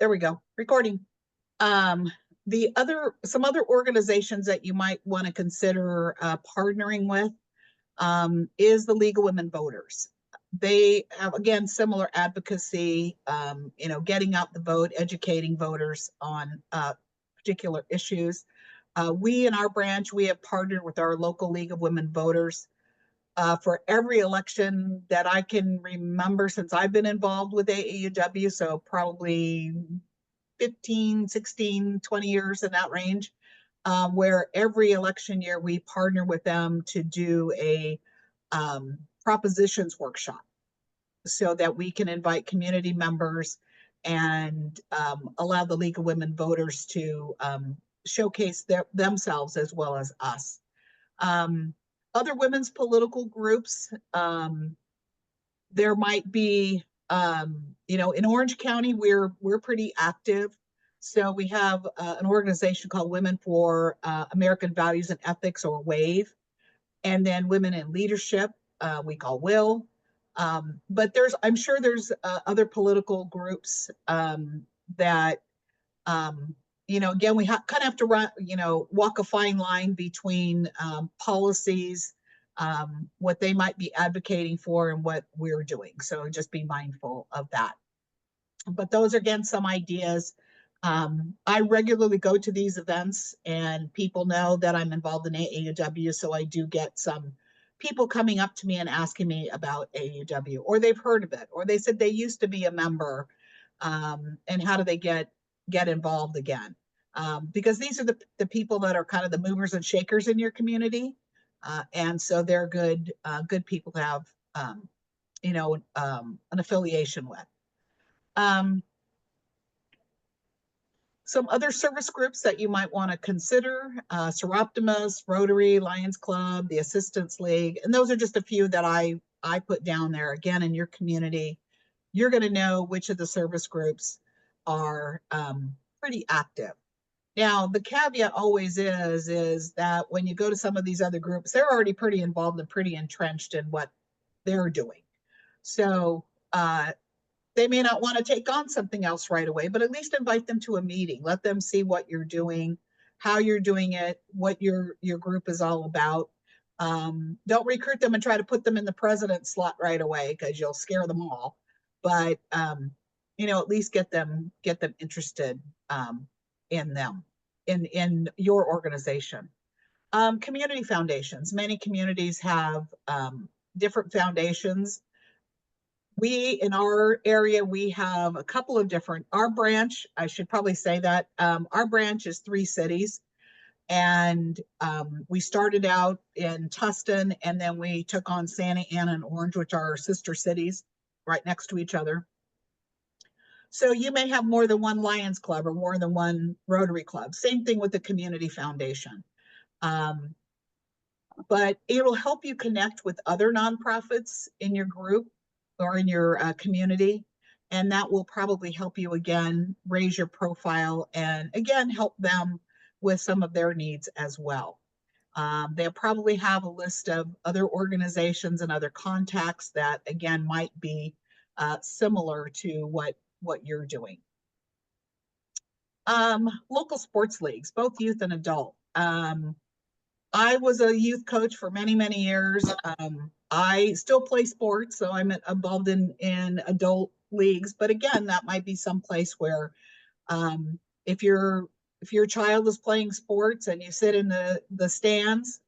there we go, recording. Some other organizations that you might want to consider partnering with is the League of Women Voters. They have, again, similar advocacy, getting out the vote, educating voters on particular issues. We in our branch, we have partnered with our local League of Women Voters for every election that I can remember since I've been involved with AAUW, so probably 15, 16, 20 years in that range, where every election year we partner with them to do a propositions workshop so that we can invite community members and allow the League of Women Voters to showcase themselves as well as us. Other women's political groups, there might be, in Orange County, we're pretty active. So we have an organization called Women for American Values and Ethics, or WAVE, and then Women in Leadership, we call WILL. But I'm sure there's other political groups that, again, we kind of have to run, walk a fine line between policies, what they might be advocating for and what we're doing. So just be mindful of that. But those are, again, some ideas. I regularly go to these events and people know that I'm involved in AAUW. So I do get some people coming up to me and asking me about AAUW, or they've heard of it, or they said they used to be a member, and how do they get involved again? Because these are the people that are kind of the movers and shakers in your community. And so they're good people to have, an affiliation with. Some other service groups that you might want to consider, Seroptimus, Rotary, Lions Club, the Assistance League, and those are just a few that I put down there. Again, in your community, you're going to know which of the service groups are pretty active. Now, the caveat always is that when you go to some of these other groups, they're already pretty involved and pretty entrenched in what they're doing. So they may not want to take on something else right away, but at least invite them to a meeting. Let them see what you're doing, how you're doing it, what your group is all about. Don't recruit them and try to put them in the president slot right away, because you'll scare them all. But at least get them interested in them, in your organization. Community foundations. Many communities have different foundations. In our area, we have a couple of different, our branch, I should probably say that, our branch is 3 cities. And we started out in Tustin, and then we took on Santa Ana and Orange, which are our sister cities right next to each other. So you may have more than one Lions Club or more than one Rotary Club. Same thing with the Community Foundation. But it will help you connect with other nonprofits in your group or in your community. And that will probably help you, again, raise your profile and, again, help them with some of their needs as well. They'll probably have a list of other organizations and other contacts that, again, might be similar to what you're doing. Local sports leagues, both youth and adult. I was a youth coach for many, many years. I still play sports, so I'm involved in adult leagues. But again, that might be someplace where if your child is playing sports and you sit in the stands,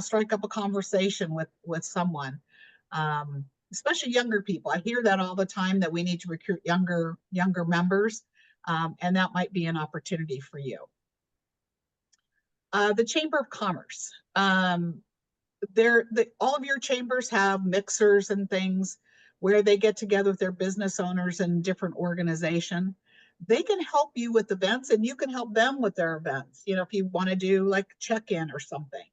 strike up a conversation with someone, especially younger people. I hear that all the time, that we need to recruit younger members, and that might be an opportunity for you. The Chamber of Commerce. All of your chambers have mixers and things where they get together with their business owners and different organizations. They can help you with events, and you can help them with their events. If you want to do like check-in or something.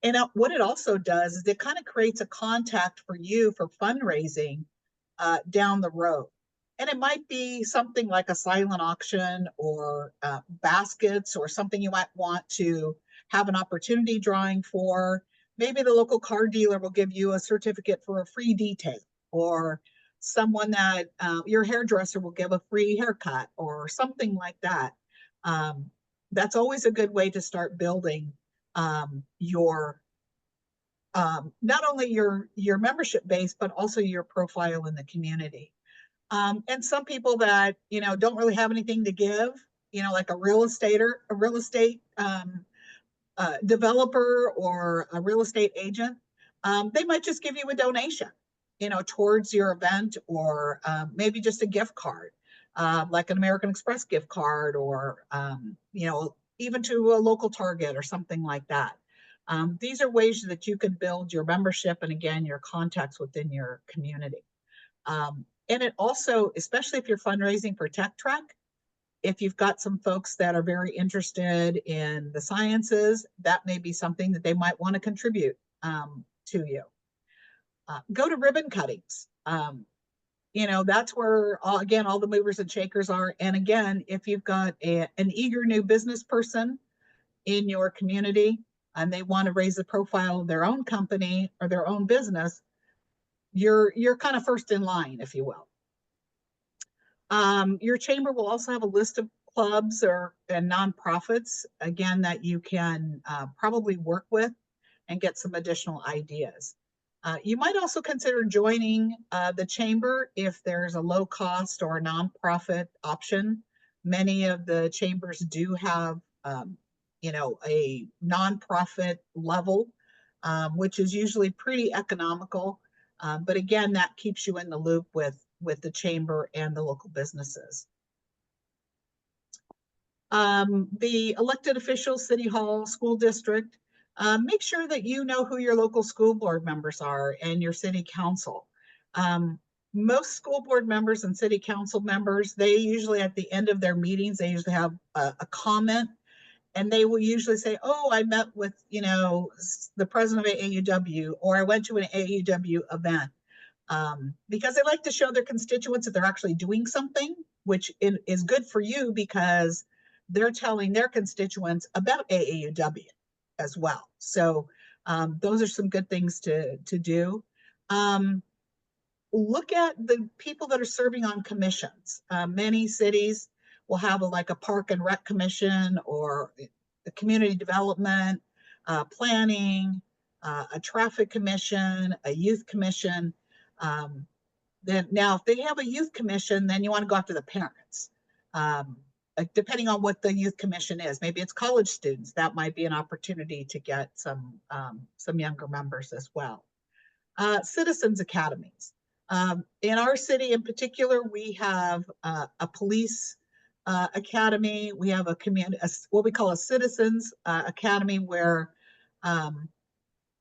And what it also does is it kind of creates a contact for you for fundraising down the road. And it might be something like a silent auction or baskets, or something you might want to have an opportunity drawing for. Maybe the local car dealer will give you a certificate for a free detail, or someone that your hairdresser will give a free haircut or something like that. Um, that's always a good way to start building your not only your membership base, but also your profile in the community. And some people that don't really have anything to give, like a real estate developer or a real estate agent, they might just give you a donation, towards your event, or maybe just a gift card, like an American Express gift card, or even to a local Target or something like that. These are ways that you can build your membership and again your contacts within your community. And it also, especially if you're fundraising for Tech Trek, if you've got some folks that are very interested in the sciences, that may be something that they might want to contribute to you. Go to ribbon cuttings. That's where, again, all the movers and shakers are. And again, if you've got an eager new business person in your community and they want to raise the profile of their own company or their own business, you're kind of first in line, if you will. Your chamber will also have a list of clubs and nonprofits, again, that you can probably work with and get some additional ideas. You might also consider joining the chamber if there's a low cost or a nonprofit option. Many of the chambers do have, a nonprofit level, which is usually pretty economical. But again, that keeps you in the loop with the chamber and the local businesses. The elected officials, city hall, school district, make sure that you know who your local school board members are and your city council. Most school board members and city council members, they usually at the end of their meetings, they usually have a comment, and they will usually say, oh, I met with, the president of AAUW, or I went to an AAUW event. Because they like to show their constituents that they're actually doing something, which is good for you because they're telling their constituents about AAUW as well. So those are some good things to do. Look at the people that are serving on commissions. Many cities will have like a park and rec commission, or the community development, planning, a traffic commission, a youth commission. Then now, if they have a youth commission, then you want to go after the parents. Depending on what the youth commission is, maybe it's college students. That might be an opportunity to get some younger members as well. Citizens academies. In our city, in particular, we have a police academy. We have what we call a citizens academy, where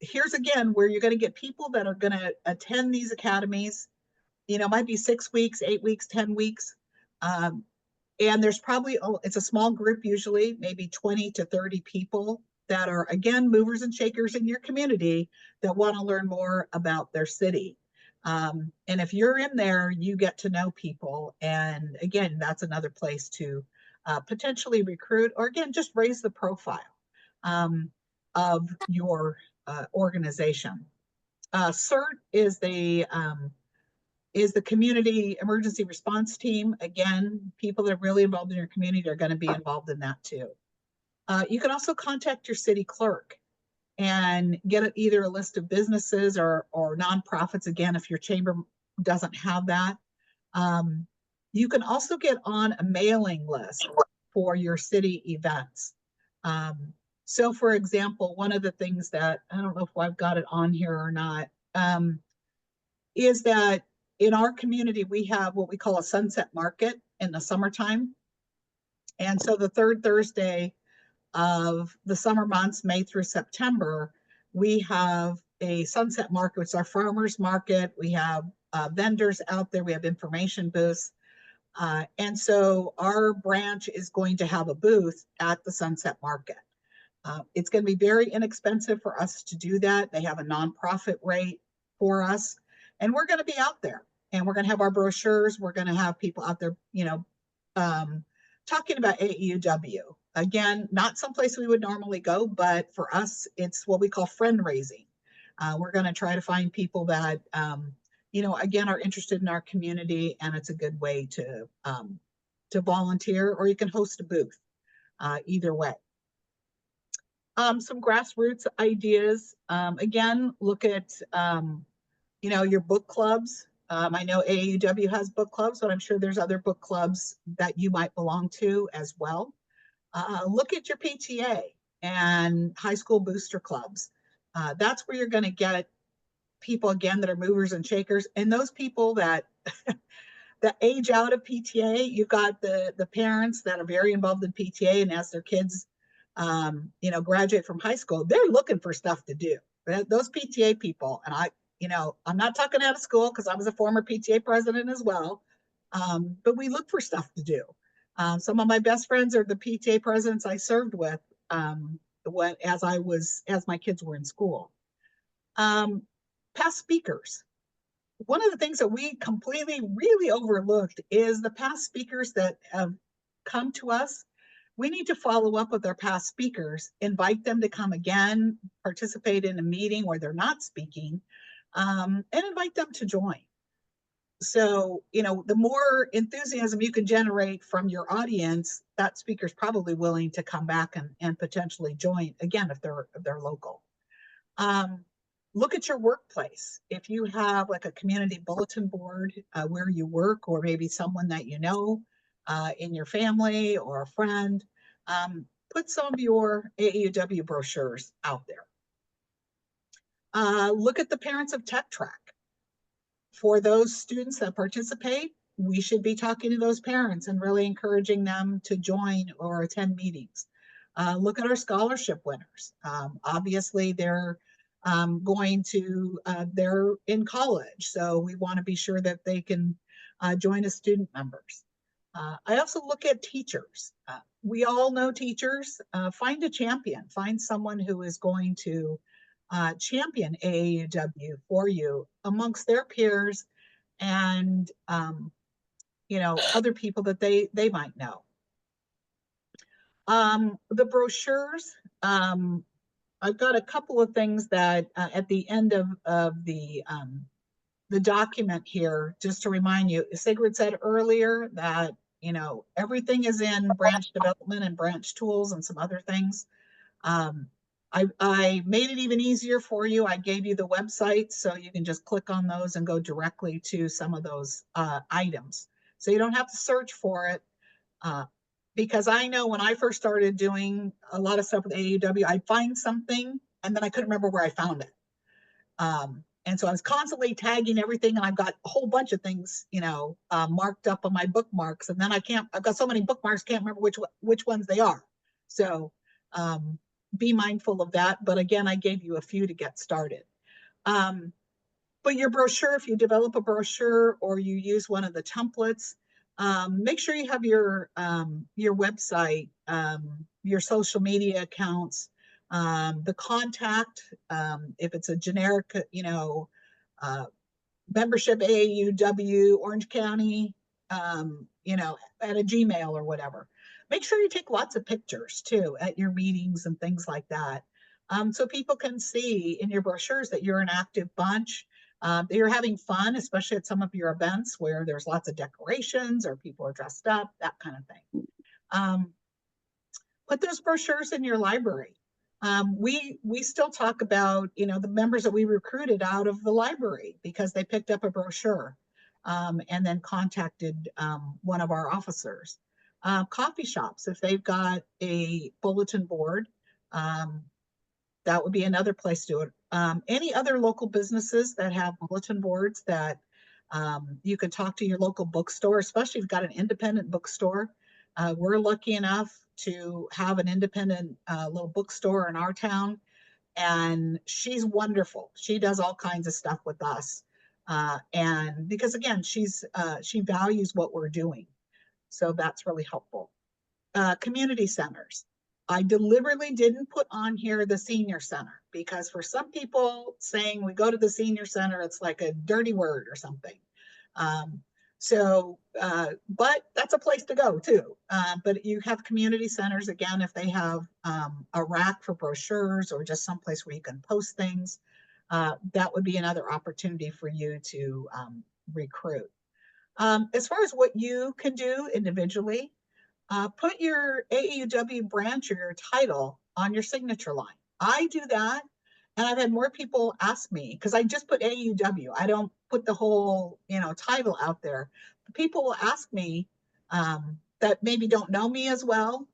here's again where you're going to get people that are going to attend these academies. It might be 6 weeks, 8 weeks, 10 weeks. And there's probably, it's a small group usually, maybe 20 to 30 people that are, again, movers and shakers in your community that want to learn more about their city. And if you're in there, you get to know people. And again, that's another place to potentially recruit, or again, just raise the profile of your organization. CERT is the community emergency response team. Again, people that are really involved in your community are going to be involved in that too. You can also contact your city clerk and get either a list of businesses or nonprofits, again, if your chamber doesn't have that. You can also get on a mailing list for your city events. So for example, one of the things that, I don't know if I've got it on here or not, is that in our community, we have what we call a sunset market in the summertime. And so the third Thursday of the summer months, May through September, we have a sunset market. It's our farmers market. We have vendors out there. We have information booths. And so our branch is going to have a booth at the sunset market. It's going to be very inexpensive for us to do that. They have a nonprofit rate for us. And we're going to be out there, and we're going to have our brochures. We're going to have people out there, talking about AEUW. Again, not someplace we would normally go, but for us, it's what we call friend raising. We're going to try to find people that, again, are interested in our community, and it's a good way to volunteer, or you can host a booth, either way. Some grassroots ideas. Again, look at, your book clubs. I know AAUW has book clubs, but I'm sure there's other book clubs that you might belong to as well. Look at your PTA and high school booster clubs. That's where you're going to get people, again, that are movers and shakers, and those people that that age out of PTA. You've got the parents that are very involved in PTA, and as their kids, graduate from high school, they're looking for stuff to do. Those PTA people, and I'm not talking out of school because I was a former PTA president as well, but we look for stuff to do. Some of my best friends are the PTA presidents I served with, as my kids were in school. Past speakers. One of the things that we completely really overlooked is the past speakers that have come to us. We need to follow up with our past speakers, invite them to come again, participate in a meeting where they're not speaking, and invite them to join. So, the more enthusiasm you can generate from your audience, that speaker's probably willing to come back and potentially join again if they're local. Look at your workplace. If you have like a community bulletin board where you work, or maybe someone that you know in your family or a friend, put some of your AAUW brochures out there. Look at the Parents of Tech Track. For those students that participate, we should be talking to those parents and really encouraging them to join or attend meetings. Look at our scholarship winners. Obviously, they're they're in college, so we want to be sure that they can join as student members. I also look at teachers. We all know teachers. Find a champion. Find someone who is going to champion AAUW for you amongst their peers and other people that they might know. The brochures. I've got a couple of things that at the end of the document here, just to remind you. Sigrid said earlier that everything is in branch development and branch tools and some other things. I made it even easier for you. I gave you the website, so you can just click on those and go directly to some of those items. So you don't have to search for it. Because I know when I first started doing a lot of stuff with AAUW, I'd find something and then I couldn't remember where I found it. And so I was constantly tagging everything, and I've got a whole bunch of things, marked up on my bookmarks, and then I've got so many bookmarks, can't remember which ones they are. So be mindful of that. But again, I gave you a few to get started. But your brochure, if you develop a brochure or you use one of the templates, make sure you have your website, your social media accounts, the contact, if it's a generic, membership AAUW Orange County, at a Gmail or whatever. Make sure you take lots of pictures too at your meetings and things like that. So people can see in your brochures that you're an active bunch, that you're having fun, especially at some of your events where there's lots of decorations or people are dressed up, that kind of thing. Put those brochures in your library. We still talk about, the members that we recruited out of the library because they picked up a brochure and then contacted one of our officers. Coffee shops, if they've got a bulletin board, that would be another place to do it. Any other local businesses that have bulletin boards that you can talk to your local bookstore, especially if you've got an independent bookstore. We're lucky enough to have an independent little bookstore in our town, and she's wonderful. She does all kinds of stuff with us, and because again, she values what we're doing, so that's really helpful. Community centers. I deliberately didn't put on here the senior center because for some people saying we go to the senior center, it's like a dirty word or something. But that's a place to go too. But you have community centers, again, if they have a rack for brochures or just someplace where you can post things. that would be another opportunity for you to recruit. As far as what you can do individually, put your AAUW branch or your title on your signature line. I do that, and I've had more people ask me because I just put AAUW. I don't put the whole, title out there. People will ask me that maybe don't know me as well,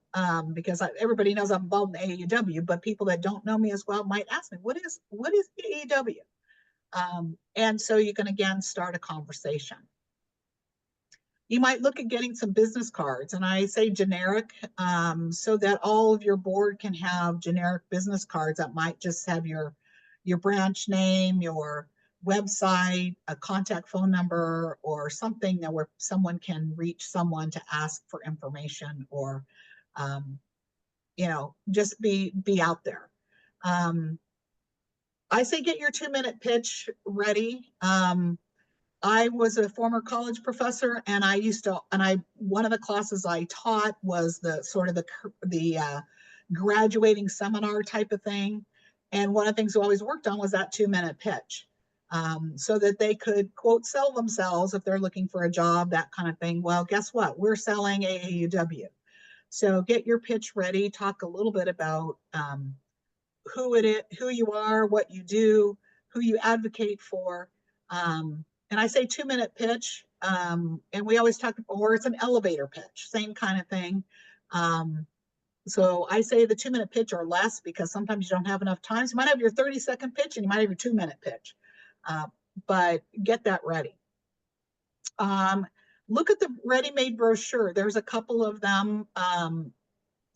because everybody knows I'm involved in AAUW, but people that don't know me as well might ask me, what is AAUW? And so you can again start a conversation. You might look at getting some business cards, and I say generic, so that all of your board can have generic business cards that might just have your branch name, your website, a contact phone number, or something that where someone can reach someone to ask for information, or just be out there. I say get your 2-minute pitch ready. I was a former college professor, and one of the classes I taught was the sort of the graduating seminar type of thing. And one of the things we always worked on was that 2-minute pitch, so that they could quote sell themselves if they're looking for a job, that kind of thing. Well, guess what? We're selling AAUW. So get your pitch ready. Talk a little bit about who you are, what you do, who you advocate for. And I say 2-minute pitch, and we always talk, or it's an elevator pitch, same kind of thing. So I say the 2-minute pitch or less, because sometimes you don't have enough time. So you might have your 30-second pitch and you might have your 2-minute pitch, but get that ready. Look at the ready-made brochure. There's a couple of them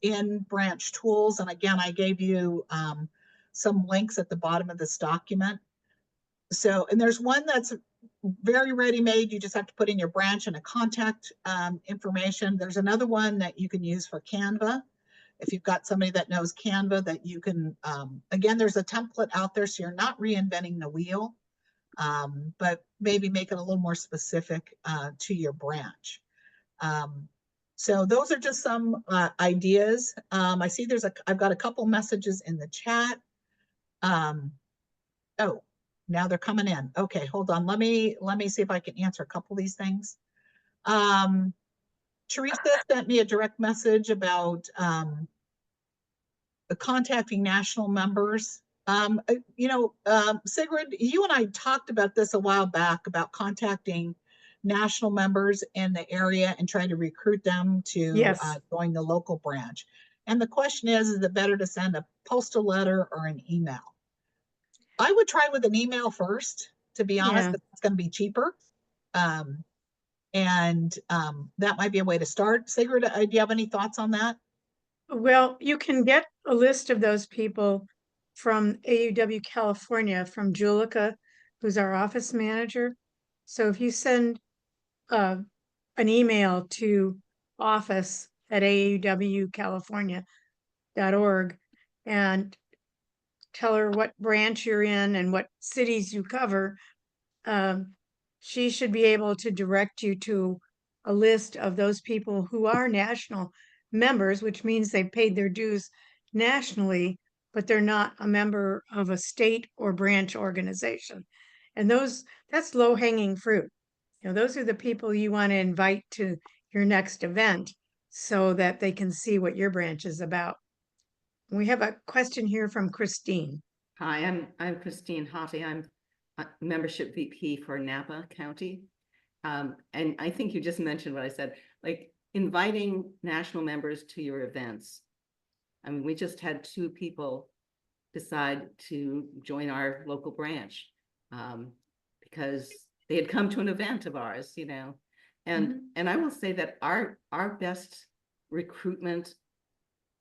in branch tools. And again, I gave you some links at the bottom of this document. So, and there's one that's very ready-made. You just have to put in your branch and a contact information. There's another one that you can use for Canva. If you've got somebody that knows Canva, that you can, again, there's a template out there, so you're not reinventing the wheel, but maybe make it a little more specific to your branch. So those are just some ideas. I see I've got a couple messages in the chat. Oh, now they're coming in. Okay, hold on. Let me see if I can answer a couple of these things. Teresa sent me a direct message about contacting national members. Sigrid, you and I talked about this a while back about contacting national members in the area and trying to recruit them to join the local branch. And the question is it better to send a postal letter or an email? I would try with an email first, to be honest, but it's going to be cheaper. And that might be a way to start. Sigrid, do you have any thoughts on that? Well, you can get a list of those people from AUW California, from Julica, who's our office manager. So if you send an email to office@aauwcalifornia.org and tell her what branch you're in and what cities you cover, she should be able to direct you to a list of those people who are national members, which means they've paid their dues nationally, but they're not a member of a state or branch organization. And that's low-hanging fruit. Those are the people you want to invite to your next event so that they can see what your branch is about. We have a question here from Christine. Hi, I'm Christine Hottie. I'm a membership VP for Napa County. And I think you just mentioned what I said, like inviting national members to your events. I mean, we just had 2 people decide to join our local branch because they had come to an event of ours, and I will say that our best recruitment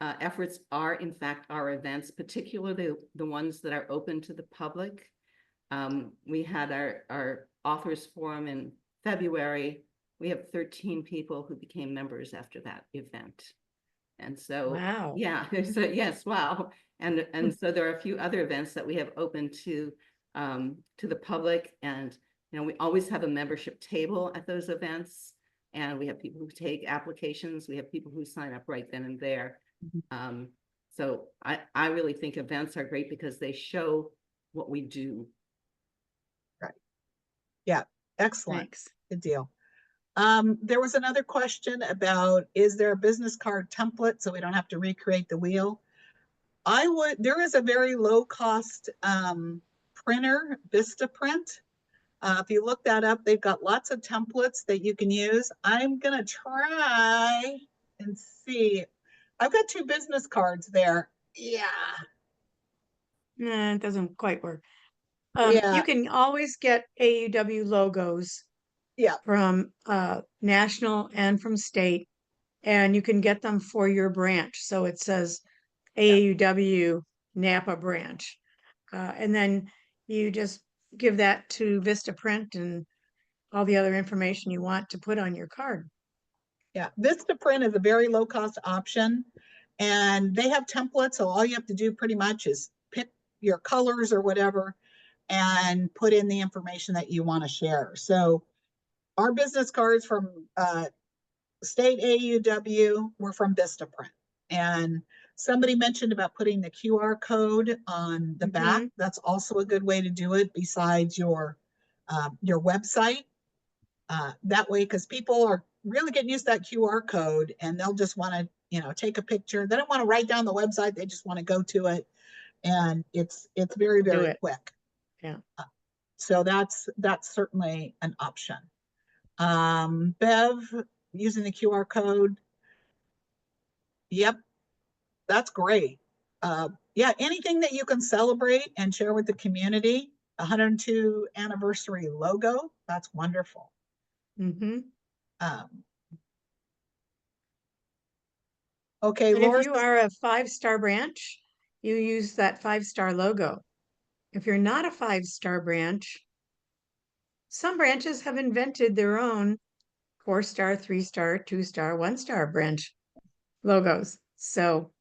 efforts are in fact our events, particularly the ones that are open to the public. We had our authors forum in February. We have 13 people who became members after that event. And so, wow. Yeah, so yes, wow. And so there are a few other events that we have open to the public, and we always have a membership table at those events, and we have people who take applications. We have people who sign up right then and there. So I really think events are great because they show what we do. Yeah, excellent. Thanks. Good deal. There was another question about, is there a business card template so we don't have to recreate the wheel? There is a very low cost printer, Vistaprint. If you look that up, they've got lots of templates that you can use. I'm gonna try and see. I've got 2 business cards there. Yeah. Nah, it doesn't quite work. Yeah. You can always get AUW logos Yeah. from national and from state, and you can get them for your branch. So it says AUW Napa branch. And then you just give that to Vistaprint and all the other information you want to put on your card. Yeah, Vistaprint is a very low cost option, and they have templates. So all you have to do pretty much is pick your colors or whatever and put in the information that you want to share. So our business cards from state AUW were from Vistaprint. And somebody mentioned about putting the QR code on the back. That's also a good way to do it besides your website. That way, because people are really getting used to that QR code and they'll just want to, take a picture. They don't want to write down the website. They just want to go to it. And it's very, very quick. Yeah. So that's certainly an option. Bev, using the QR code. Yep, that's great. Yeah, anything that you can celebrate and share with the community. 102 anniversary logo. That's wonderful. Mm-hmm. Okay, And if Laura. you are a 5-star branch, you use that 5-star logo. If you're not a 5-star branch, some branches have invented their own 4-star, 3-star, 2-star, 1-star branch logos. So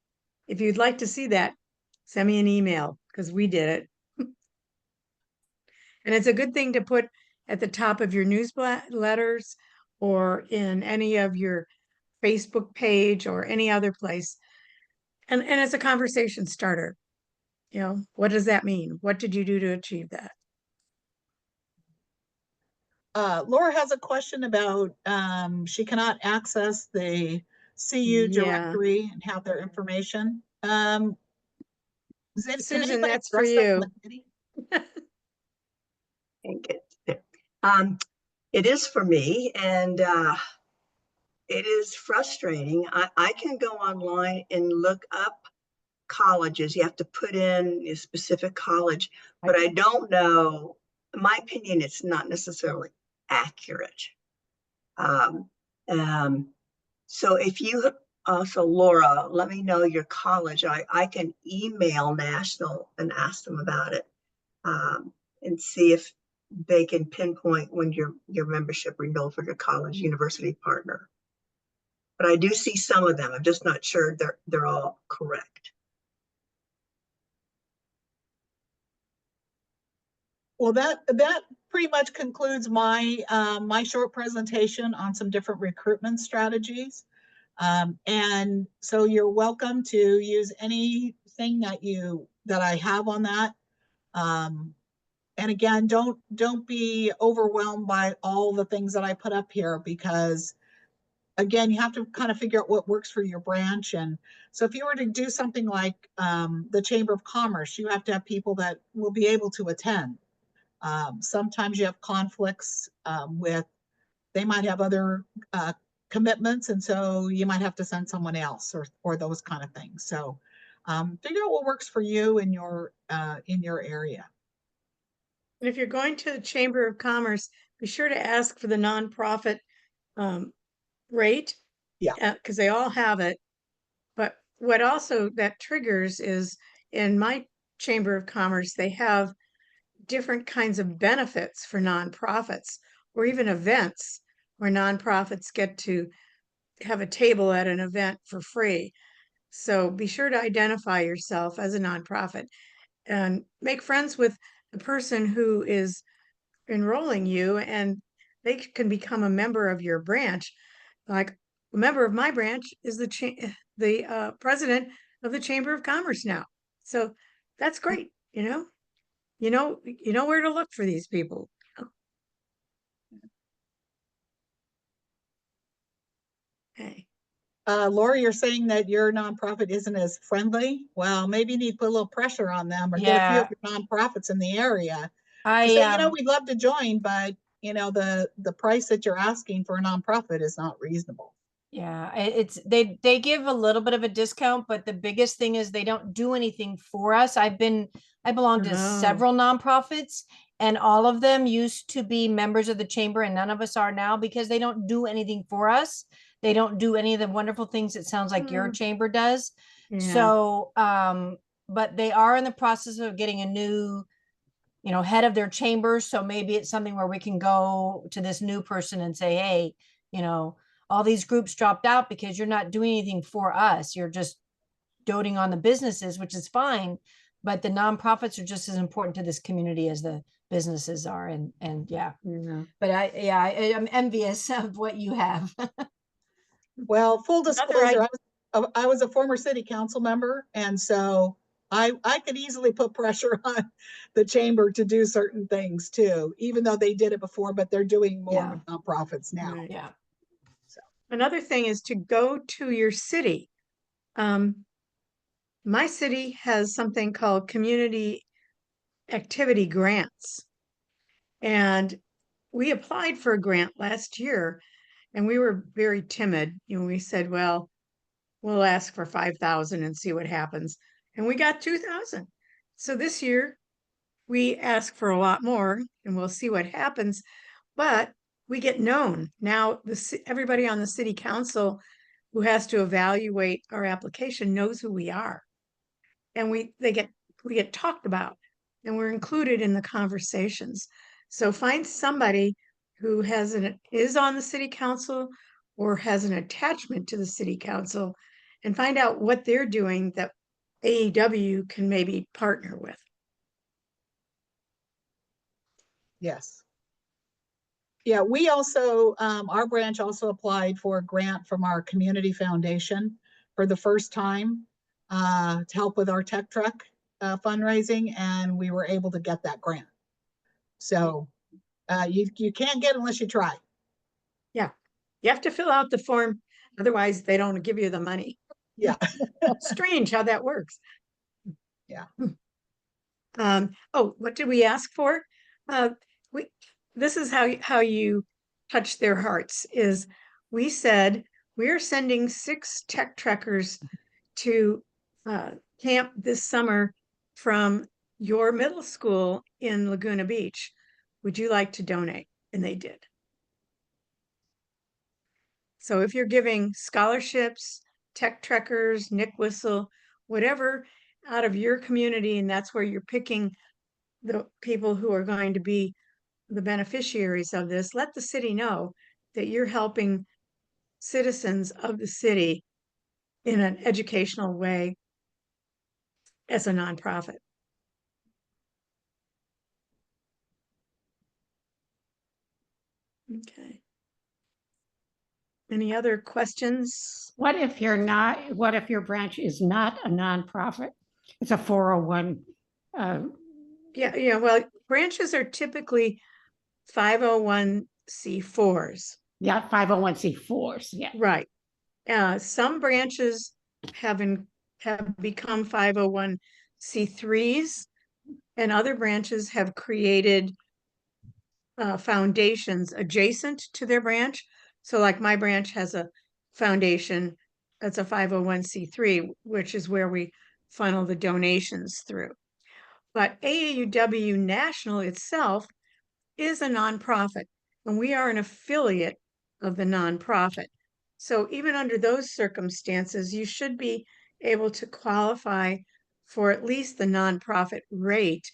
if you'd like to see that, send me an email because we did it. And it's a good thing to put at the top of your newsletters or in any of your Facebook page or any other place. And it's a conversation starter. What does that mean? What did you do to achieve that? Laura has a question about she cannot access the CU directory and have their information. Can Susan, anybody that's for address that in you. the committee? It is for me, and it is frustrating. I can go online and look up colleges. You have to put in a specific college, but I don't know. In my opinion, it's not necessarily accurate. So if you also, Laura, let me know your college. I can email National and ask them about it, and see if they can pinpoint when your membership renewal for your college university partner. But I do see some of them. I'm just not sure they're all correct. Well, that pretty much concludes my my short presentation on some different recruitment strategies. And so you're welcome to use anything that I have on that. And again, don't be overwhelmed by all the things that I put up here, because again, you have to kind of figure out what works for your branch. And so if you were to do something like the Chamber of Commerce, you have to have people that will be able to attend. Sometimes you have conflicts with, they might have other commitments, and so you might have to send someone else or those kind of things. So figure out what works for you in your area. And if you're going to the Chamber of Commerce, be sure to ask for the nonprofit rate. Yeah. Because they all have it. But what also that triggers is, in my Chamber of Commerce, they have different kinds of benefits for nonprofits, or even events where nonprofits get to have a table at an event for free. So be sure to identify yourself as a nonprofit and make friends with the person who is enrolling you, and they can become a member of your branch. Like, a member of my branch is the president of the Chamber of Commerce now. So that's great, you know where to look for these people. Okay. Laura, you're saying that your nonprofit isn't as friendly. Well, maybe you need to put a little pressure on them or get a few of your nonprofits in the area to say, I we'd love to join, but the price that you're asking for a nonprofit is not reasonable. Yeah, it's they give a little bit of a discount, but the biggest thing is they don't do anything for us. I belong to Oh. several nonprofits, and all of them used to be members of the chamber, and none of us are now because they don't do anything for us. They don't do any of the wonderful things it sounds like your chamber does. Yeah. So, but they are in the process of getting a new, head of their chamber. So maybe it's something where we can go to this new person and say, hey, all these groups dropped out because you're not doing anything for us. You're just doting on the businesses, which is fine. But the nonprofits are just as important to this community as the businesses are. And yeah, Yeah. but I'm envious of what you have. Well, full Another disclosure, I was a former city council member, and so I could easily put pressure on the chamber to do certain things too, even though they did it before, but they're doing more Yeah. with nonprofits now. Right. Yeah. Another thing is to go to your city. My city has something called community activity grants. And we applied for a grant last year and we were very timid. We said, well, we'll ask for 5,000 and see what happens. And we got 2,000. So this year we ask for a lot more and we'll see what happens. But we get known. Now everybody on the city council who has to evaluate our application knows who we are. And we get talked about and we're included in the conversations. So find somebody who is on the city council or has an attachment to the city council and find out what they're doing that AEW can maybe partner with. Yes. Yeah, we also, our branch also applied for a grant from our community foundation for the first time to help with our tech truck fundraising, and we were able to get that grant. So you can't get it unless you try. Yeah, you have to fill out the form, otherwise they don't give you the money. Yeah. Strange how that works. Yeah. Oh, what did we ask for? This is how you touch their hearts is we said we're sending 6 tech trekkers to camp this summer from your middle school in Laguna Beach. Would you like to donate? And they did. So if you're giving scholarships, tech trekkers, Nick Whistle, whatever out of your community, and that's where you're picking the people who are going to be the beneficiaries of this, let the city know that you're helping citizens of the city in an educational way as a nonprofit. Okay. Any other questions? What if your branch is not a nonprofit? It's a 401. Yeah, well, branches are typically 501c4s. Yeah, 501c4s. Yeah. Right. Some branches have become 501c3s, and other branches have created foundations adjacent to their branch. So like my branch has a foundation that's a 501c3, which is where we funnel the donations through. But AAUW National itself is a nonprofit, and we are an affiliate of the nonprofit. So even under those circumstances, you should be able to qualify for at least the nonprofit rate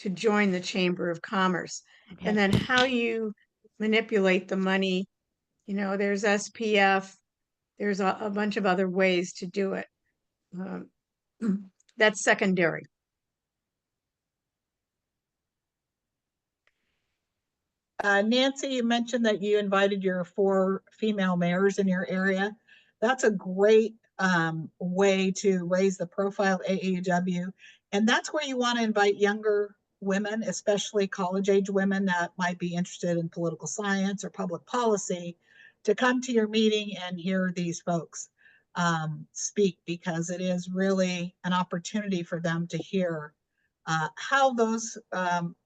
to join the Chamber of Commerce. Okay. And then how you manipulate the money, there's SPF, there's a bunch of other ways to do it. That's secondary. Nancy, you mentioned that you invited your 4 female mayors in your area. That's a great way to raise the profile of AAUW. And that's where you want to invite younger women, especially college age women that might be interested in political science or public policy, to come to your meeting and hear these folks speak, because it is really an opportunity for them to hear how those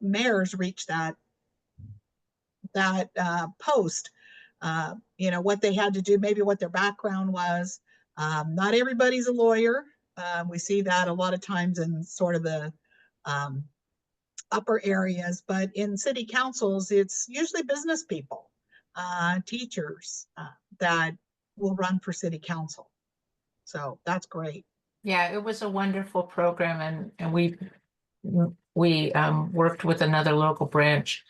mayors reach that post, what they had to do, maybe what their background was. Not everybody's a lawyer. We see that a lot of times in sort of the upper areas, but in city councils, it's usually business people, teachers that will run for city council. So that's great. Yeah, it was a wonderful program, and we worked with another local branch.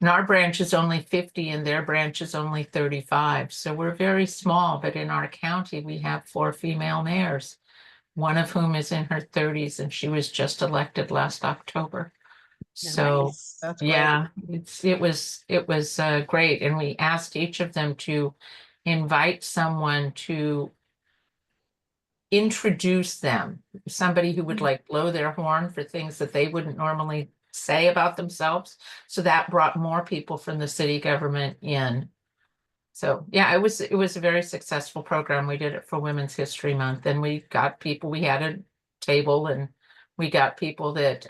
And our branch is only 50 and their branch is only 35. So we're very small, but in our county, we have 4 female mayors, one of whom is in her 30s, and she was just elected last October. So Nice. That's great. yeah, it was great. And we asked each of them to invite someone to introduce them, somebody who would like blow their horn for things that they wouldn't normally say about themselves. So that brought more people from the city government in. So yeah, it was a very successful program. We did it for Women's History Month, and we got people, we had a table, and we got people that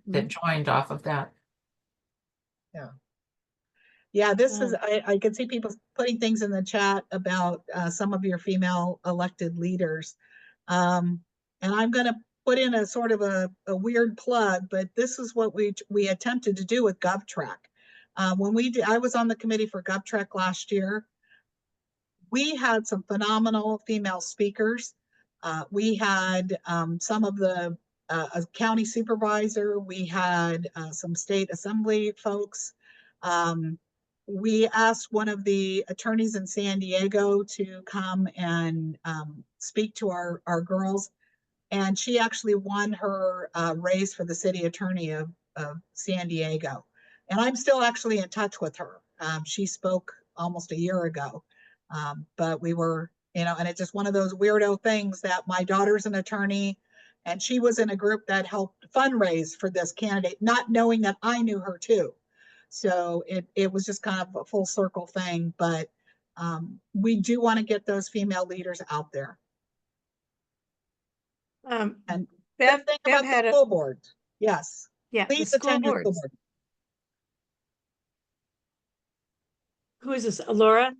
that joined off of that. Yeah, this is, I can see people putting things in the chat about some of your female elected leaders. And I'm going to put in a sort of a weird plug, but this is what we attempted to do with GovTrack. When I was on the committee for GovTrack last year, we had some phenomenal female speakers. We had some of the a county supervisor. We had some state assembly folks. We asked one of the attorneys in San Diego to come and speak to our girls. And she actually won her race for the city attorney of San Diego. And I'm still actually in touch with her. She spoke almost a year ago. But we were, and it's just one of those weirdo things that my daughter's an attorney, and she was in a group that helped fundraise for this candidate, not knowing that I knew her too. So it was just kind of a full circle thing, but we do want to get those female leaders out there. And Bev about had the a, school board. Yes. yeah, the Please school attend your school boards. board. Who is this? Laura?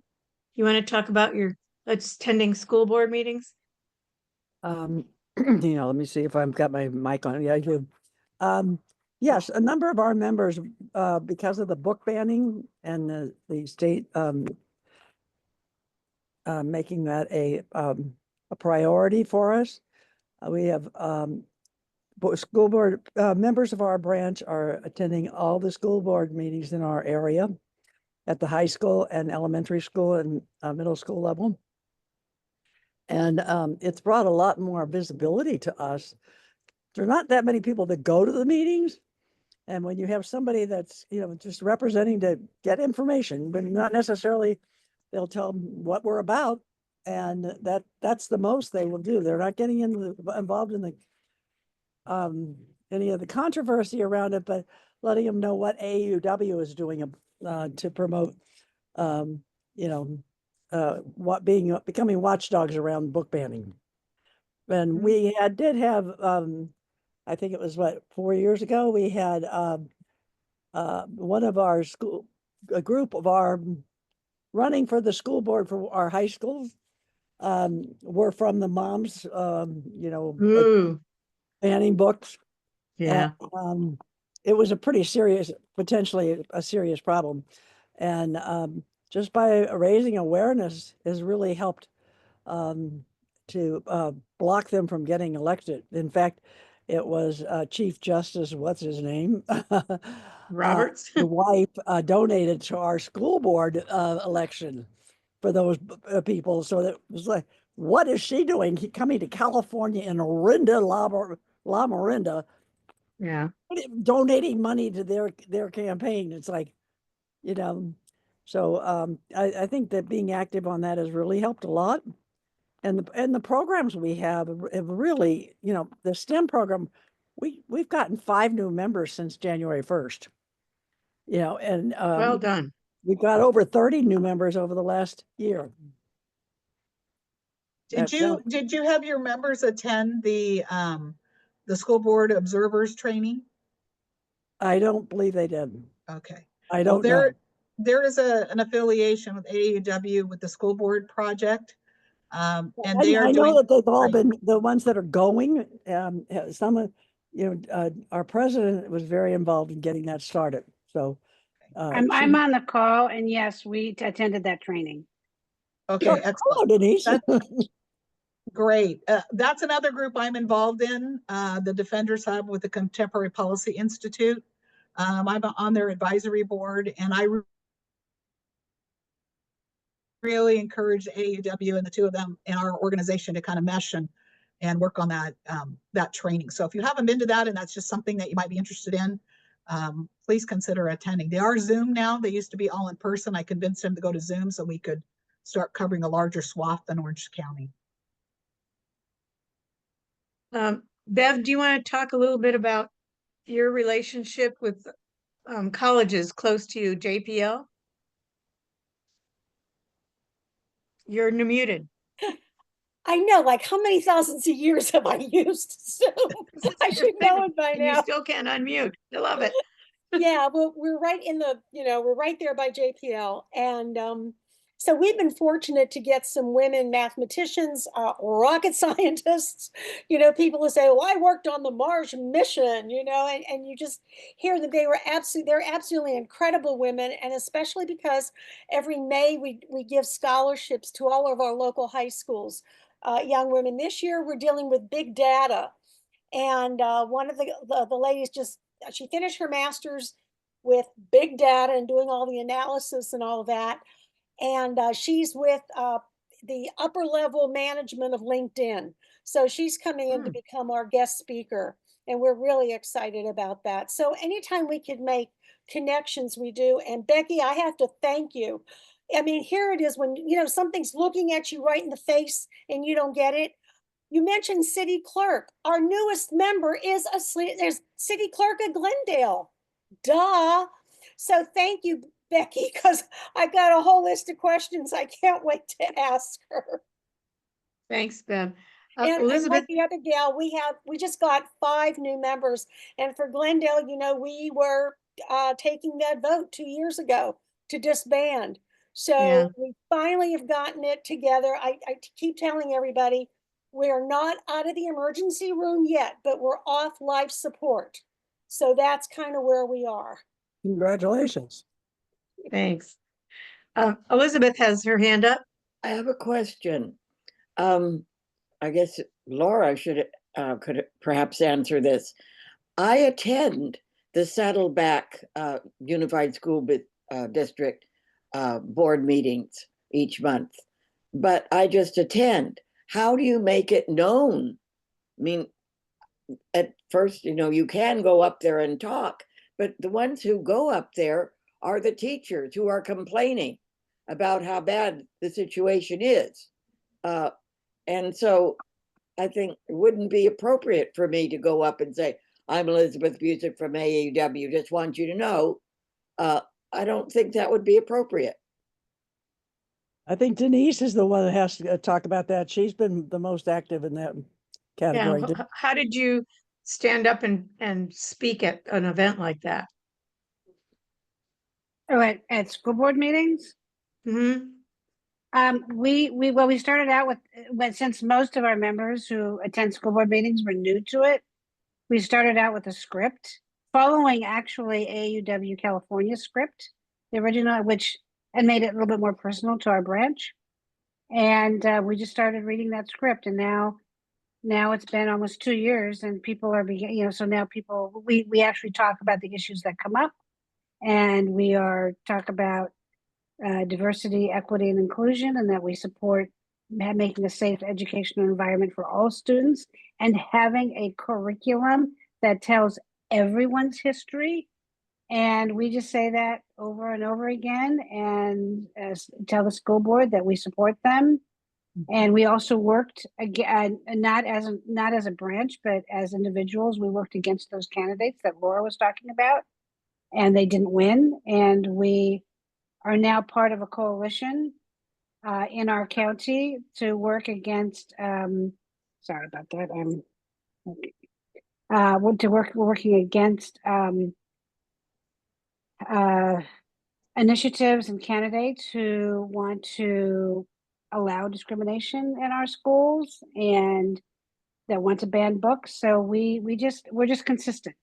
You want to talk about your attending school board meetings? Let me see if I've got my mic on. Yeah, I do. Yes, a number of our members, because of the book banning and the state making that a priority for us, we have school board members of our branch are attending all the school board meetings in our area at the high school and elementary school and middle school level. And it's brought a lot more visibility to us. There are not that many people that go to the meetings. And when you have somebody that's, just representing to get information, but not necessarily, they'll tell them what we're about. And that's the most they will do. They're not getting involved in the any of the controversy around it, but letting them know what AUW is doing to promote, becoming watchdogs around book banning. And we did have, I think it was 4 years ago, we had one of our a group of our running for the school board for our high school were from the moms, Ooh, banning books. yeah. And, it was a pretty serious, potentially a serious problem. And just by raising awareness has really helped to block them from getting elected. In fact, it was Chief Justice, what's his name? Roberts. The wife donated to our school board election for those people. So that was like, what is she doing? Coming to California in Orinda, La Miranda, Yeah. donating money to their campaign. It's like, so I think that being active on that has really helped a lot. And the programs we have really, the STEM program we've gotten 5 new members since January 1st. You know, and Well done. we've got over 30 new members over the last year. Did you have your members attend the school board observers training? I don't believe they did. Okay. I Well, don't know. there is an affiliation with AUW with the school board project. And they are I know doing that they've all training. been, the ones that are going, some of, our president was very involved in getting that started, so. I'm on the call, and yes, we attended that training. Okay, Hello, excellent. Denise. Great. That's another group I'm involved in, the Defenders Hub with the Contemporary Policy Institute. I'm on their advisory board, and I really encourage AUW and the two of them in our organization to kind of mesh and work on that training. So if you haven't been to that and that's just something that you might be interested in, please consider attending. They are Zoom now. They used to be all in person. I convinced them to go to Zoom so we could start covering a larger swath than Orange County. Bev, do you want to talk a little bit about your relationship with colleges close to you, JPL? You're muted. I know, like how many thousands of years have I used Zoom? I should know it by And you now. still can't unmute. I love it. Yeah, well, we're right in the, we're right there by JPL. And so we've been fortunate to get some women mathematicians, rocket scientists, people who say, well, I worked on the Mars mission, and you just hear that they're absolutely incredible women. And especially because every May we give scholarships to all of our local high schools, young women. This year we're dealing with big data. And one of the ladies she finished her master's with big data and doing all the analysis and all of that. And she's with the upper level management of LinkedIn. So she's coming in to become our guest speaker. And we're really excited about that. So anytime we can make connections, we do. And Becky, I have to thank you. I mean, here it is when, something's looking at you right in the face and you don't get it. You mentioned city clerk. Our newest member is there's city clerk at Glendale. Duh. So thank you, Becky, because I got a whole list of questions I can't wait to ask her. Thanks, Bev. And Elizabeth, like the other gal, we just got 5 new members. And for Glendale, we were taking that vote 2 years ago to disband. So we finally have gotten it together. I keep telling everybody, we're not out of the emergency room yet, but we're off life support. So that's kind of where we are. Congratulations. thanks. Elizabeth has her hand up. I have a question. I guess Laura could perhaps answer this. I attend the Saddleback Unified School District board meetings each month, but I just attend. How do you make it known? I mean, at first, you can go up there and talk, but the ones who go up there are the teachers who are complaining about how bad the situation is. And so I think it wouldn't be appropriate for me to go up and say, I'm Elizabeth Busick from AAW, just want you to know. I don't think that would be appropriate. I think Denise is the one that has to talk about that. She's been the most active in that category. Yeah. How did you stand up and speak at an event like that? Oh, at school board meetings? Mm-hmm. We started out with since most of our members who attend school board meetings were new to it, we started out with a script following actually AUW California script, the original, and made it a little bit more personal to our branch. And we just started reading that script, and now it's been almost 2 years, and people are so now we actually talk about the issues that come up, and we talk about diversity, equity, and inclusion, and that we support making a safe educational environment for all students and having a curriculum that tells everyone's history. And we just say that over and over again and tell the school board that we support them And we also worked again, not as a branch, but as individuals, we worked against those candidates that Laura was talking about, and they didn't win. And we are now part of a coalition in our county to work against. Sorry about that. We're working against initiatives and candidates who want to allow discrimination in our schools and that want to ban books. So we're just consistent,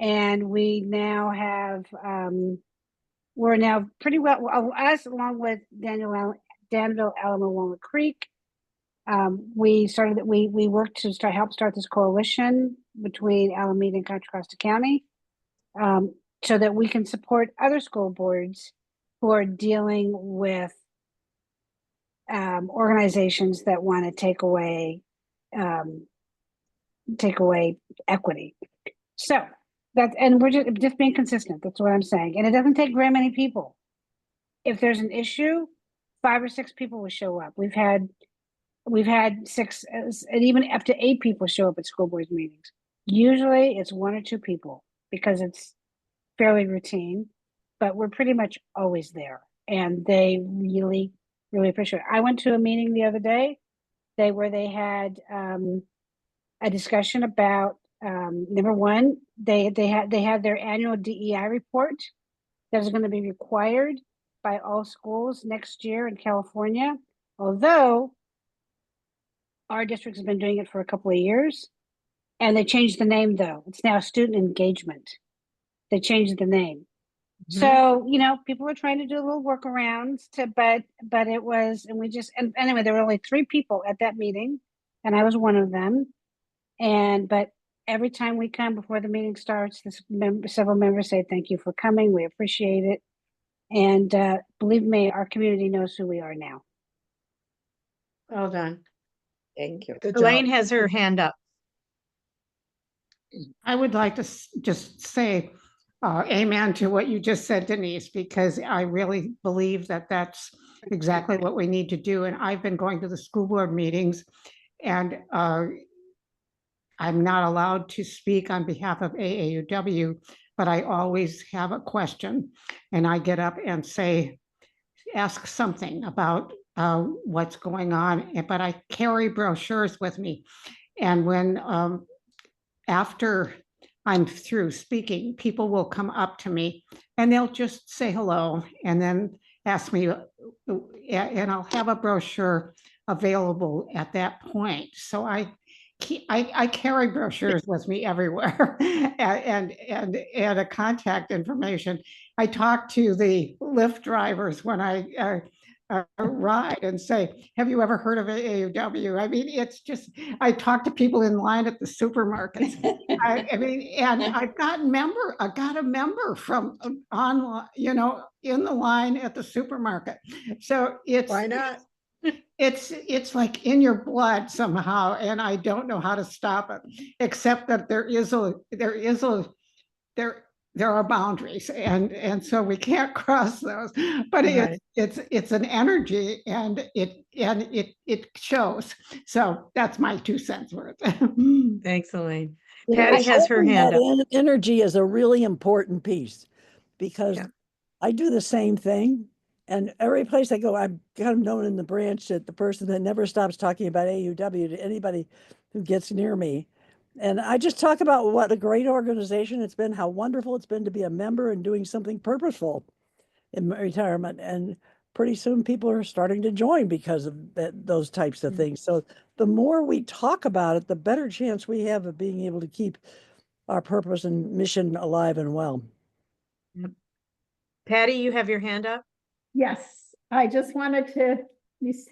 and we now have we're now pretty well, us along with Danville, Alamo, Walnut Creek. We worked to help start this coalition between Alameda and Contra Costa County, so that we can support other school boards who are dealing with organizations that want to take away equity. So and we're just being consistent. That's what I'm saying. And it doesn't take very many people. If there's an issue, 5 or 6 people will show up. We've had 6 and even up to 8 people show up at school board meetings. Usually it's 1 or 2 people because it's fairly routine, but we're pretty much always there, and they really, really appreciate it. I went to a meeting the other day where they had a discussion about number one, they had their annual DEI report that is going to be required by all schools next year in California, although our district has been doing it for a couple of years, and they changed the name though. It's now student engagement. They changed the name. So, people were trying to do a little workarounds but it was, and anyway, there were only 3 people at that meeting, and I was one of them. But every time we come before the meeting starts, several members say, thank you for coming. We appreciate it. And believe me, our community knows who we are now. Well done. Thank you. Good Elaine job. has her hand up. I would like to just say amen to what you just said, Denise, because I really believe that that's exactly what we need to do. And I've been going to the school board meetings, and I'm not allowed to speak on behalf of AAUW, but I always have a question, and I get up and ask something about what's going on, but I carry brochures with me. And when after I'm through speaking, people will come up to me and they'll just say hello and then ask me, and I'll have a brochure available at that point. So I carry brochures with me everywhere and a contact information. I talk to the Lyft drivers when I ride and say, have you ever heard of AAUW? I mean, it's just, I talk to people in line at the supermarkets. I mean, and I got a member from online, in the line at the supermarket. So Why not? It's like in your blood somehow, and I don't know how to stop it, except that there are boundaries, and so we can't cross those. But Right. it's an energy, and it shows. So that's my 2 cents worth. Thanks, Elaine. Yeah, Patty has her holding hand that up. Energy is a really important piece because Yeah. I do the same thing. And every place I go, I'm kind of known in the branch that the person that never stops talking about AUW to anybody who gets near me. And I just talk about what a great organization it's been, how wonderful it's been to be a member and doing something purposeful in my retirement. And pretty soon people are starting to join because of those types of things. So the more we talk about it, the better chance we have of being able to keep our purpose and mission alive and well. Patty, you have your hand up? Yes, I just wanted to, see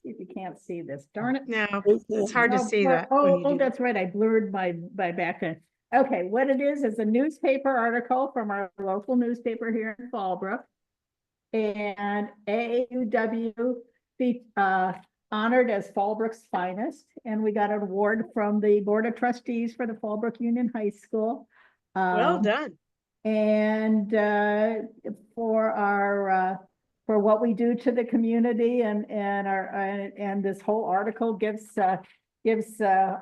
if you can't see this, darn it. No, it's hard to No, see that. when you Oh, do that. that's right, I blurred my background. Okay, what it is a newspaper article from our local newspaper here in Fallbrook. And AAUW be honored as Fallbrook's finest, and we got an award from the Board of Trustees for the Fallbrook Union High School. Well done. And for our for what we do to the community, and this whole article gives about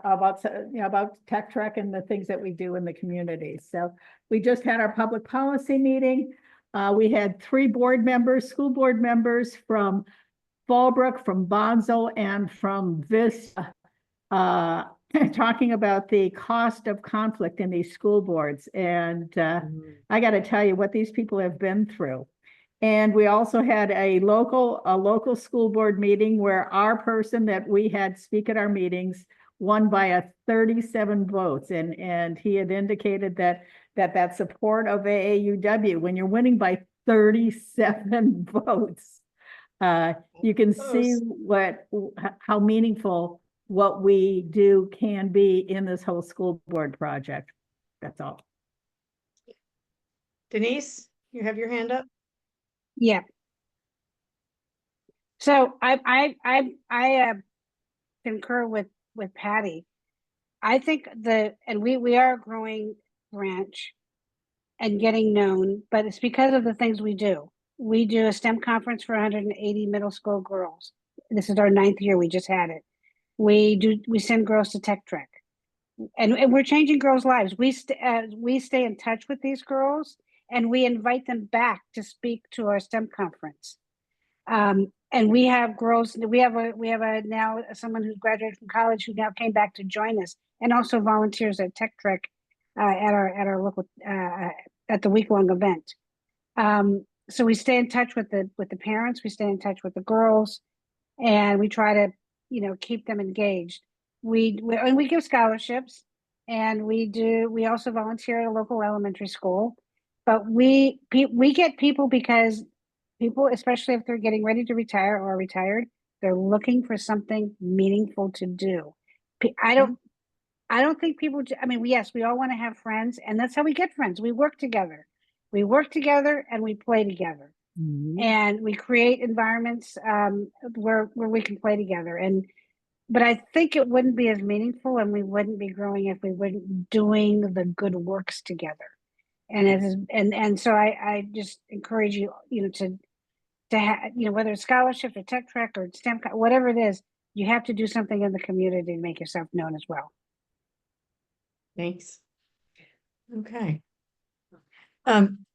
about Tech Trek and the things that we do in the community. So we just had our public policy meeting. We had 3 board members, school board members from Fallbrook, from Bonzo, and from Vista, talking about the cost of conflict in these school boards. And I got to tell you what these people have been through. And we also had a local school board meeting where our person that we had speak at our meetings won by 37 votes. And he had indicated that support of AAUW, when you're winning by 37 votes, you can see how meaningful what we do can be in this whole school board project. That's all. Denise, you have your hand up? Yeah. So I concur with Patty. I think we are a growing branch and getting known, but it's because of the things we do. We do a STEM conference for 180 middle school girls. This is our 9th year. We just had it. We send girls to Tech Trek, and we're changing girls' lives. We stay in touch with these girls, and we invite them back to speak to our STEM conference. And we have girls. We have now someone who's graduated from college who now came back to join us, and also volunteers at Tech Trek at our local at the week-long event. So we stay in touch with the parents. We stay in touch with the girls, and we try to keep them engaged. We give scholarships, and we also volunteer at a local elementary school. But we get people because people, especially if they're getting ready to retire or retired, they're looking for something meaningful to do. I don't think people, yes, we all want to have friends, and that's how we get friends. We work together. We work together and we play together. And we create environments where we can play together. But I think it wouldn't be as meaningful, and we wouldn't be growing if we weren't doing the good works together. And so I just encourage you, to have, whether it's scholarships or Tech Trek or STEM, whatever it is, you have to do something in the community to make yourself known as well. Thanks. Okay.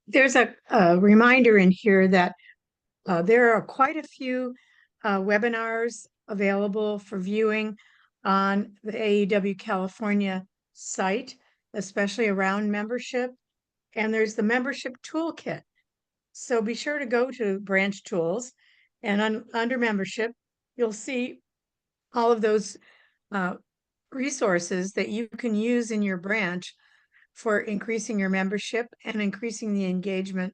There's a reminder in here that there are quite a few webinars available for viewing on the AEW California site, especially around membership. And there's the membership toolkit. So be sure to go to branch tools, and under membership, you'll see all of those resources that you can use in your branch for increasing your membership and increasing the engagement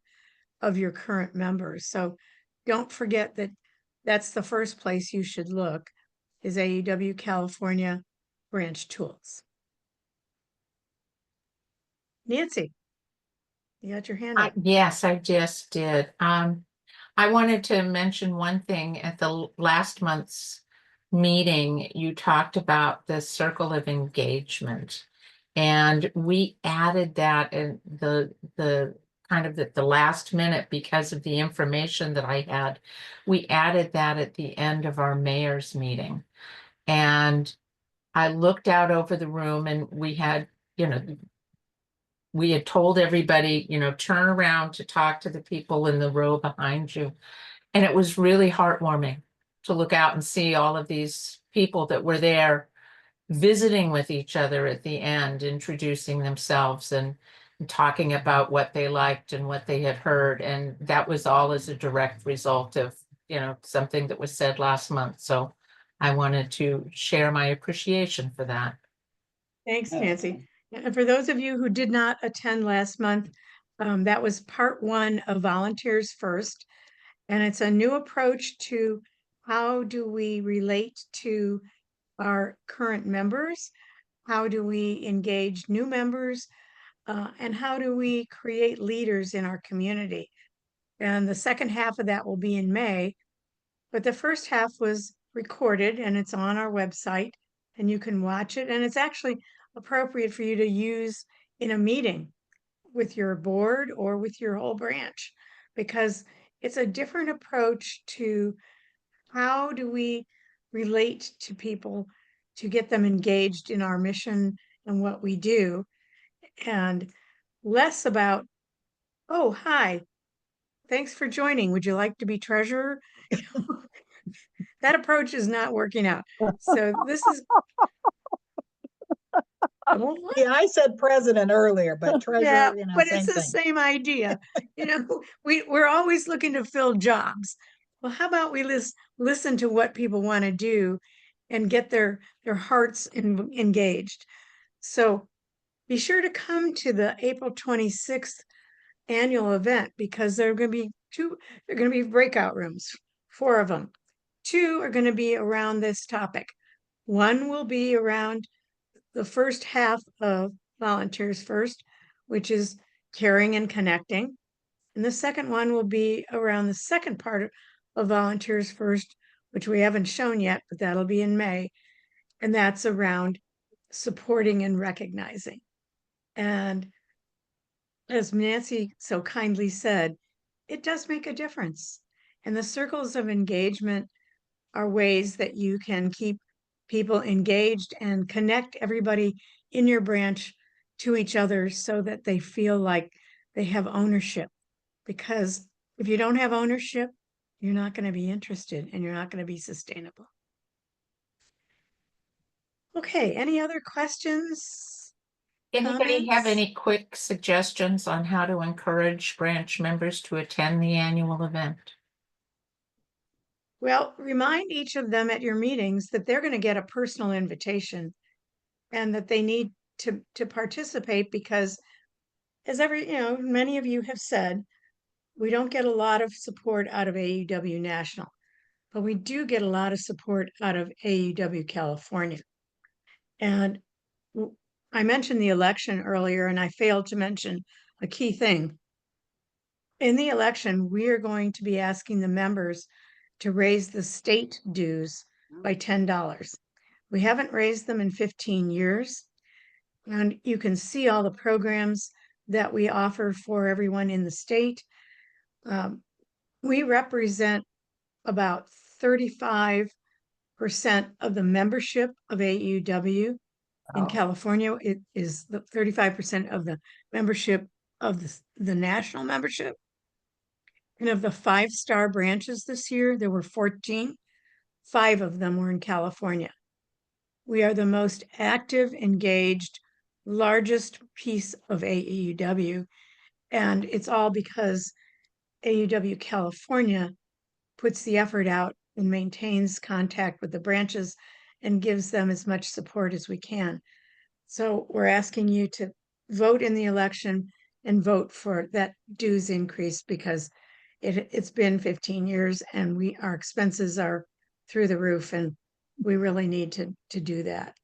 of your current members. So don't forget that that's the first place you should look, is AEW California branch tools. Nancy, you got your hand up. Yes, I just did. I wanted to mention one thing. At the last month's meeting, you talked about the circle of engagement, and we added that in the kind of at the last minute because of the information that I had. We added that at the end of our mayor's meeting, and I looked out over the room, and we had, we had told everybody, turn around to talk to the people in the row behind you. And it was really heartwarming to look out and see all of these people that were there visiting with each other at the end, introducing themselves and talking about what they liked and what they had heard. And that was all as a direct result of, something that was said last month. So I wanted to share my appreciation for that. Thanks, Nancy. And for those of you who did not attend last month, that was part 1 of Volunteers First. And it's a new approach to how do we relate to our current members? How do we engage new members? And how do we create leaders in our community? And the second half of that will be in May. But the first half was recorded, and it's on our website, and you can watch it. And it's actually appropriate for you to use in a meeting with your board or with your whole branch, because it's a different approach to how do we relate to people to get them engaged in our mission and what we do, and less about, oh, hi, thanks for joining. Would you like to be treasurer? That approach is not working out. So this is. Well, Yeah, I said president earlier, but yeah, treasurer, but same it's the thing. same idea. We're always looking to fill jobs. Well, how about we listen to what people want to do and get their hearts engaged. So be sure to come to the April 26th annual event, because there are going to be breakout rooms, 4 of them. 2 are going to be around this topic. 1 will be around the first half of Volunteers First, which is caring and connecting. And the second one will be around the second part of Volunteers First, which we haven't shown yet, but that'll be in May. And that's around supporting and recognizing. And as Nancy so kindly said, it does make a difference. And the circles of engagement are ways that you can keep people engaged and connect everybody in your branch to each other so that they feel like they have ownership. Because if you don't have ownership, you're not going to be interested and you're not going to be sustainable. Okay, any other questions? Anybody have Comments? any quick suggestions on how to encourage branch members to attend the annual event? Well, remind each of them at your meetings that they're going to get a personal invitation and that they need to participate, because as many of you have said, we don't get a lot of support out of AUW National, but we do get a lot of support out of AUW California. And I mentioned the election earlier, and I failed to mention a key thing. In the election, we are going to be asking the members to raise the state dues by $10. We haven't raised them in 15 years. And you can see all the programs that we offer for everyone in the state. We represent about 35% of the membership of AUW. In California, it is the 35% of the membership of the national membership. And of the 5-star branches this year, there were 14. 5 of them were in California. We are the most active, engaged, largest piece of AUW. And it's all because AUW California puts the effort out and maintains contact with the branches and gives them as much support as we can. So we're asking you to vote in the election and vote for that dues increase, because it's been 15 years and our expenses are through the roof, and we really need to do that.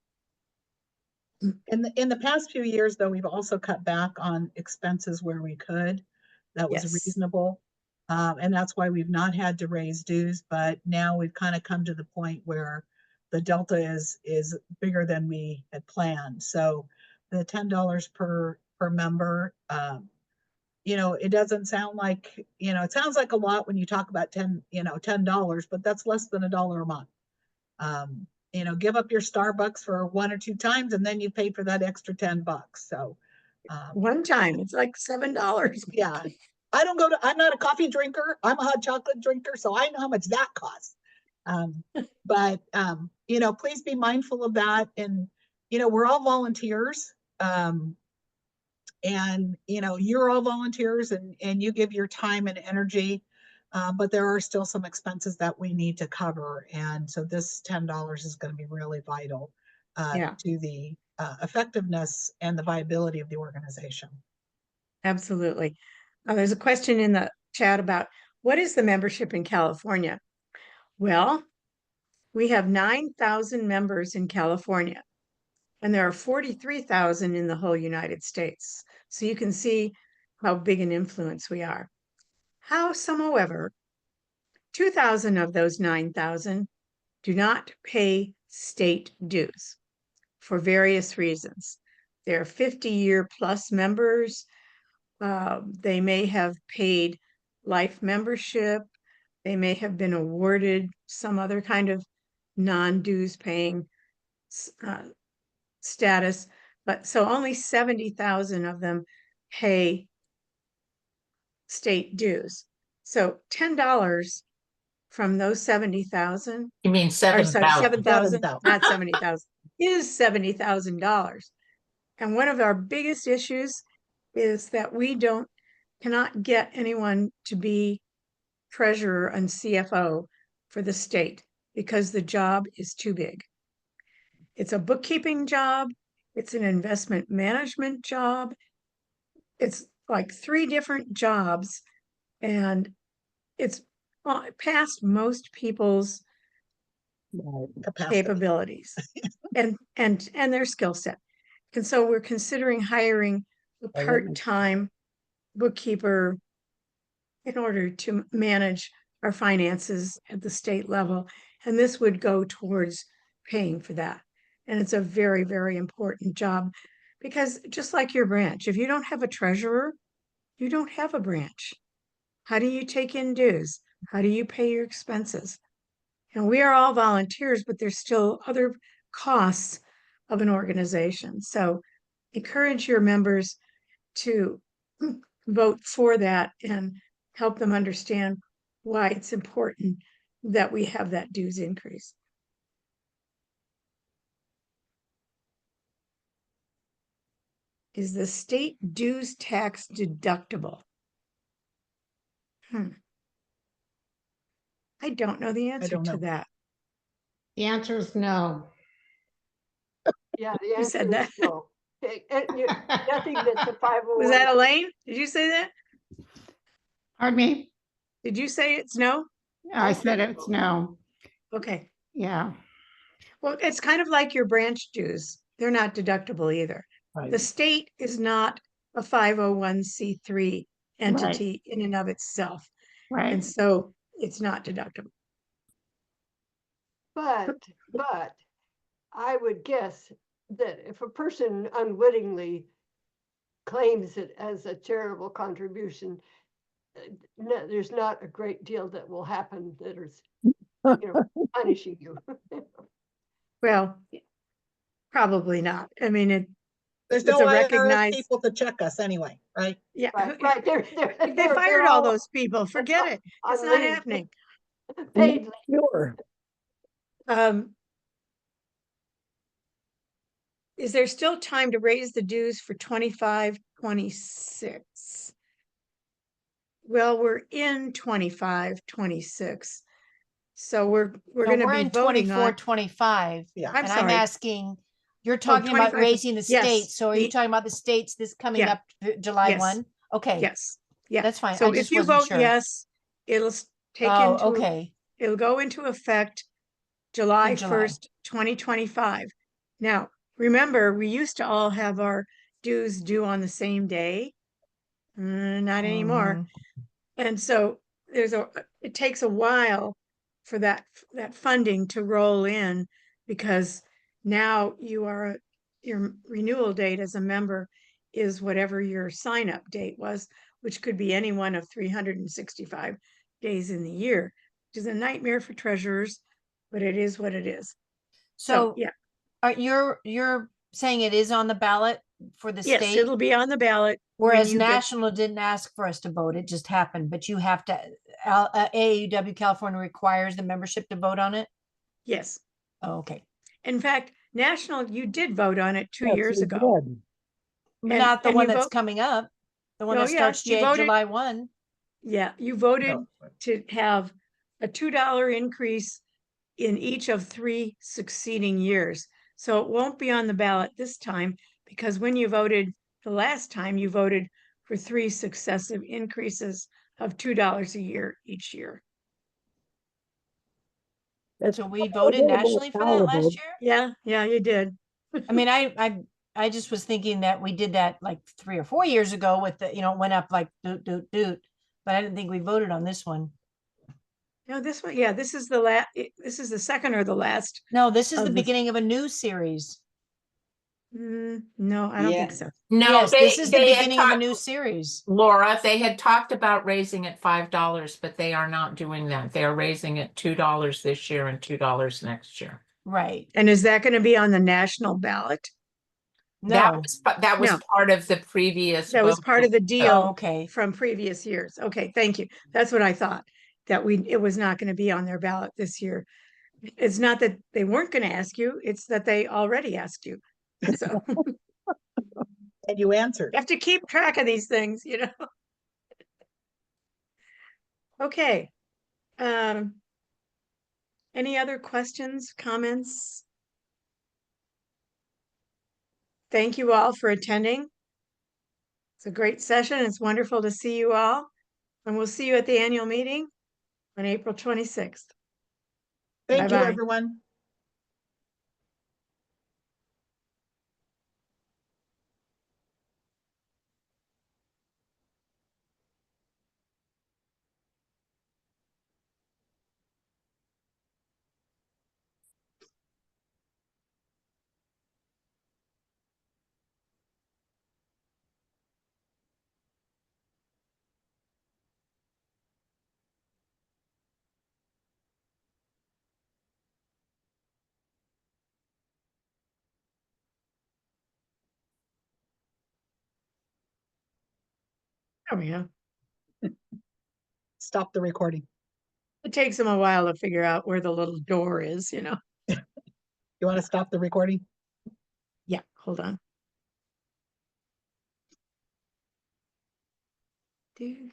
In the past few years, though, we've also cut back on expenses where we could. That was Yes. reasonable. And that's why we've not had to raise dues, but now we've kind of come to the point where the delta is bigger than we had planned. So the $10 per member, it doesn't sound like, it sounds like a lot when you talk about $10, but that's less than $1 a month. Give up your Starbucks for 1 or 2 times, and then you pay for that extra $10. So One time, it's like $7. yeah, I'm not a coffee drinker. I'm a hot chocolate drinker, so I know how much that costs. But please be mindful of that. And, we're all volunteers. And, you're all volunteers, and you give your time and energy. But there are still some expenses that we need to cover. And so this $10 is going to be really vital to the effectiveness and the viability of the organization. Absolutely. There's a question in the chat about what is the membership in California? Well, we have 9,000 members in California, and there are 43,000 in the whole United States. So you can see how big an influence we are. However, 2,000 of those 9,000 do not pay state dues for various reasons. They're 50-year plus members. They may have paid life membership. They may have been awarded some other kind of non-dues paying status, but so only 70,000 of them pay state dues. So $10 from those 70,000, You mean or 7,000? 7,000, 7,000. not 70,000, is $70,000. And one of our biggest issues is that we cannot get anyone to be treasurer and CFO for the state because the job is too big. It's a bookkeeping job. It's an investment management job. It's like 3 different jobs, and it's past most people's Capacity. capabilities and their skill set. And so we're considering hiring a part-time bookkeeper in order to manage our finances at the state level. And this would go towards paying for that. And it's a very, very important job because just like your branch, if you don't have a treasurer, you don't have a branch. How do you take in dues? How do you pay your expenses? And we are all volunteers, but there's still other costs of an organization. So encourage your members to vote for that and help them understand why it's important that we have that dues increase. Is the state dues tax deductible? I don't know the answer don't to know. that. The answer is no. Yeah, the Who answer said is that? no. Nothing that's a 501. Was that Elaine? Did you say that? Pardon me? Did you say it's no? I said it's no. Okay. Yeah. Well, it's kind of like your branch dues. They're not deductible either. Right. The state is not a 501c3 entity in and of itself. Right. And so it's not deductible. But I would guess that if a person unwittingly claims it as a charitable contribution, no, there's not a great deal that will happen that is, punishing you. Well, probably not. I mean, There's it's no a IRS recognized, people to check us anyway, right? yeah. Right. They fired all those people. Forget it. It's on not leave. happening. Paid. Sure. Is there still time to raise the dues for 25, 26? Well, we're in 25, 26. So we're No, going to we're be in voting 24, on. 25. Yeah. I'm And I'm sorry. asking, you're talking about 25, raising the yes, states. So are you the- talking about the states this coming Yeah. up July Yes. 1? Okay. Yes. Yeah. That's fine. So I if just you wasn't vote sure. yes, it'll take Oh, into, okay. it'll go into effect July In July. 1st, 2025. Now, remember, we used to all have our dues due on the same day. Not anymore. Mhm. And so it takes a while for that funding to roll in because now your renewal date as a member is whatever your sign up date was, which could be any one of 365 days in the year, which is a nightmare for treasurers, but it is what it is. So yeah, you're saying it is on the ballot for the yes, state? it'll be on the ballot. when Whereas you get- national didn't ask for us to vote, it just happened, but you have to, AAUW California requires the membership to vote on it? Yes. Oh, okay. In fact, national, you did vote on it 2 Yes, years we ago. did. But And- not the and one you that's vote- coming up, the one Oh, that yeah, starts you voted- July 1. Yeah, you voted No. to have a $2 increase in each of 3 succeeding years. So it won't be on the ballot this time because when you voted the last time, you voted for 3 successive increases of $2 a year each year. That's So we a voted little more nationally for that palatable. last year? Yeah, you did. I mean, I just was thinking that we did that like 3 or 4 years ago with the, it went up like doot, doot, doot. But I didn't think we voted on this one. No, this one, yeah, this is this is the second or the last. No, this is Of the the- beginning of a new series. No, I don't think Yeah. so. No, Yes, this is the they had beginning of a talked- new series. Laura, they had talked about raising it $5, but they are not doing that. They are raising it $2 this year and $2 next year. Right. And is that going to be on the national ballot? No. That was No. part of the previous. That was vote. part of the Oh, deal okay. from previous years. Okay, thank you. That's what I thought, that it was not going to be on their ballot this year. It's not that they weren't going to ask you, it's that they already asked you. So you And you answered. have to keep track of these things, Okay. Any other questions, comments? Thank you all for attending. It's a great session. It's wonderful to see you all. And we'll see you at the annual meeting on April 26th. Thank you, Bye-bye. everyone. There we go. Stop the recording. It takes them a while to figure out where the little door is. You want to stop the recording? Yeah, hold on. Dude.